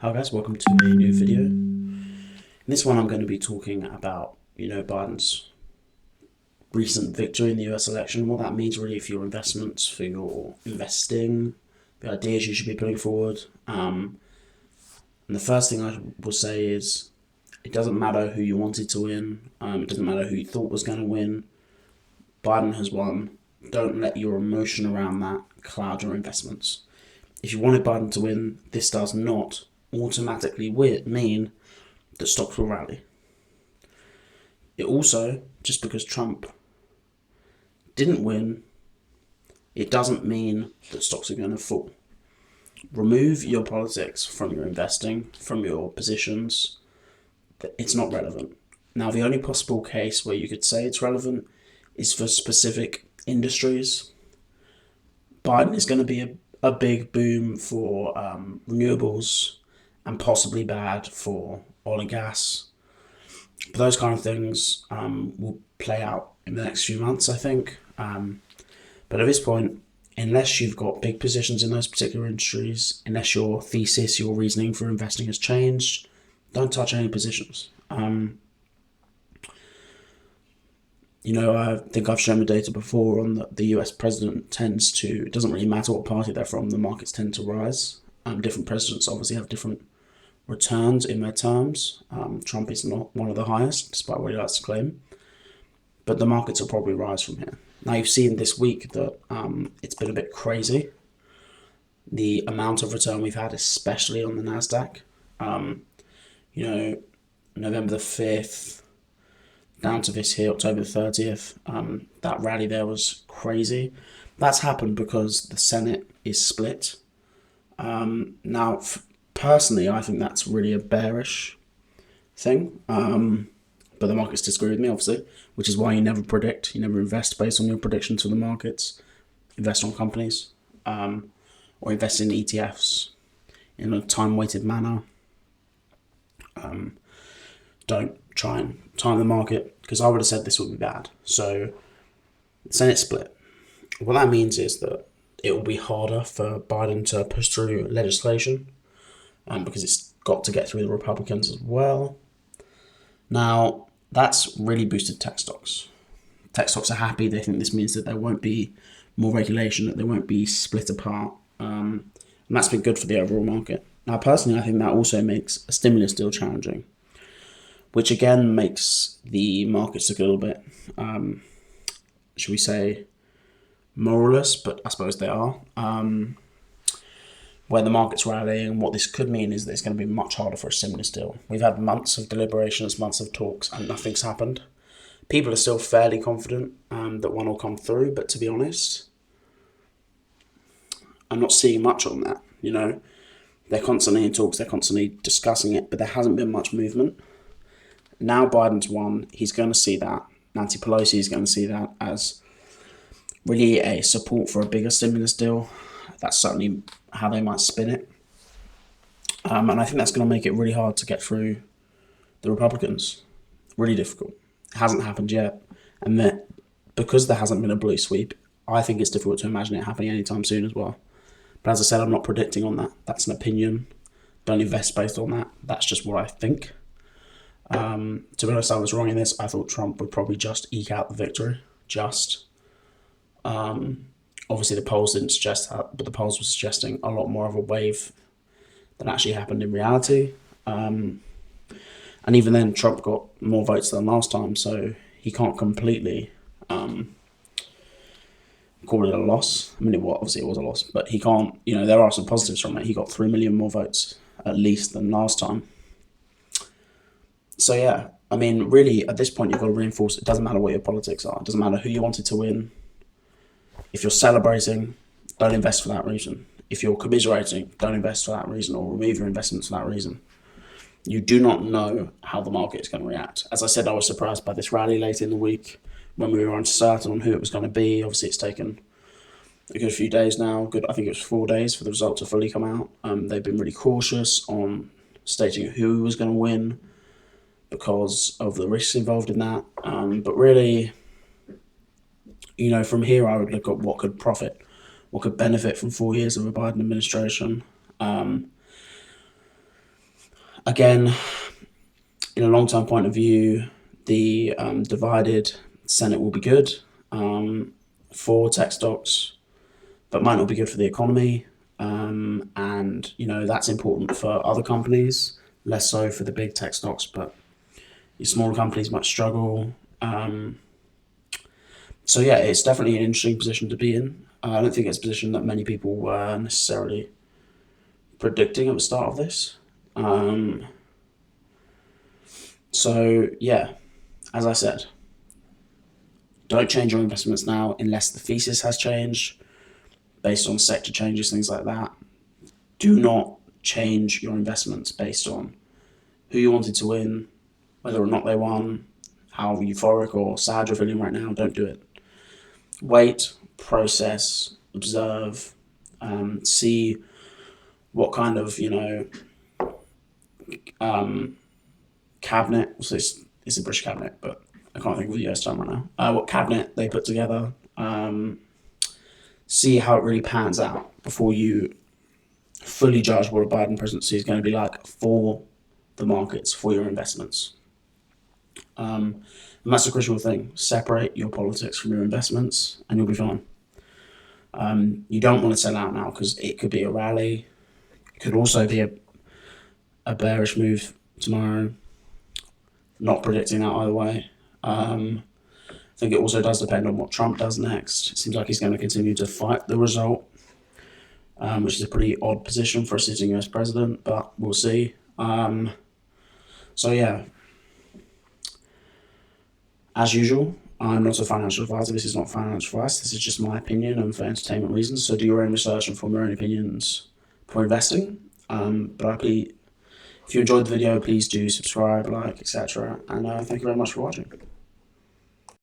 Hi guys, welcome to a new video. In this one I'm going to be talking about, Biden's recent victory in the US election, what that means really for your investments, for your investing, the ideas you should be putting forward. And the first thing I will say is it doesn't matter who you wanted to win, it doesn't matter who you thought was going to win. Biden has won. Don't let your emotion around that cloud your investments. If you wanted Biden to win, this does not automatically mean that stocks will rally. It also, just because Trump didn't win, it doesn't mean that stocks are going to fall. Remove your politics from your investing, from your positions. It's not relevant. Now, the only possible case where you could say it's relevant is for specific industries. Biden is going to be a big boom for renewables and possibly bad for oil and gas. But those kind of things will play out in the next few months, I think. But at this point, unless you've got big positions in those particular industries, unless your thesis, your reasoning for investing has changed, don't touch any positions. I think I've shown the data before on the US president tends to, it doesn't really matter what party they're from, the markets tend to rise. Different presidents obviously have different returns in their terms. Trump is not one of the highest, despite what he likes to claim. But the markets will probably rise from here. Now, you've seen this week that it's been a bit crazy. The amount of return we've had, especially on the NASDAQ. November the 5th, down to this here, October the 30th. That rally there was crazy. That's happened because the Senate is split. Now, personally, I think that's really a bearish thing. But the markets disagree with me, obviously, which is why you never predict. You never invest based on your predictions for the markets. Invest on companies, or invest in ETFs in a time-weighted manner. Don't try and time the market, because I would have said this would be bad. So, Senate split. What that means is that it will be harder for Biden to push through legislation, because it's got to get through the Republicans as well. Now, that's really boosted tech stocks. Tech stocks are happy. They think this means that there won't be more regulation, that they won't be split apart. And that's been good for the overall market. Now, personally, I think that also makes a stimulus deal challenging, which again makes the markets look a little bit, should we say, moralless, but I suppose they are. Where the market's rallying, what this could mean is that it's going to be much harder for a stimulus deal. We've had months of deliberations, months of talks, and nothing's happened. People are still fairly confident that one will come through, but to be honest, I'm not seeing much on that. They're constantly in talks, they're constantly discussing it, but there hasn't been much movement. Now Biden's won, he's going to see that. Nancy Pelosi is going to see that as really a support for a bigger stimulus deal. That's certainly how they might spin it. And I think that's going to make it really hard to get through the Republicans. Really difficult. It hasn't happened yet. And that because there hasn't been a blue sweep, I think it's difficult to imagine it happening anytime soon as well. But as I said, I'm not predicting on that. That's an opinion. Don't invest based on that. That's just what I think. To be honest, I was wrong in this. I thought Trump would probably just eke out the victory. Obviously, the polls didn't suggest that, but the polls were suggesting a lot more of a wave than actually happened in reality. And even then, Trump got more votes than last time, so he can't completely call it a loss. I mean, obviously it was a loss, but he can't, there are some positives from it. He got 3 million more votes, at least, than last time. So yeah, I mean, really, at this point, you've got to reinforce it doesn't matter what your politics are. It doesn't matter who you wanted to win. If you're celebrating, don't invest for that reason. If you're commiserating, don't invest for that reason, or remove your investments for that reason. You do not know how the market is going to react. As I said, I was surprised by this rally late in the week when we were uncertain on who it was going to be. Obviously, it's taken a good few days now. I think it was 4 days for the result to fully come out. They've been really cautious on stating who was going to win because of the risks involved in that. But really, from here, I would look at what could benefit from 4 years of a Biden administration. Again, in a long-term point of view, the divided Senate will be good for tech stocks, but might not be good for the economy. And that's important for other companies, less so for the big tech stocks, but your smaller companies might struggle. So yeah, it's definitely an interesting position to be in. I don't think it's a position that many people were necessarily predicting at the start of this. So yeah, as I said, don't change your investments now unless the thesis has changed based on sector changes, things like that. Do not change your investments based on who you wanted to win, whether or not they won, how euphoric or sad you're feeling right now. Don't do it. Wait, process, observe, see what kind of cabinet. So it's a British cabinet, but I can't think of the US term right now. What cabinet they put together. See how it really pans out before you fully judge what a Biden presidency is going to be like for the markets, for your investments. And that's a crucial thing. Separate your politics from your investments, and you'll be fine. You don't want to sell out now because it could be a rally. It could also be a bearish move tomorrow. Not predicting that either way. I think it also does depend on what Trump does next. It seems like he's going to continue to fight the result, which is a pretty odd position for a sitting US president, but we'll see. So yeah, as usual, I'm not a financial advisor. This is not financial advice. This is just my opinion and for entertainment reasons. So do your own research and form your own opinions for investing. If you enjoyed the video, please do subscribe, like, etc. And thank you very much for watching.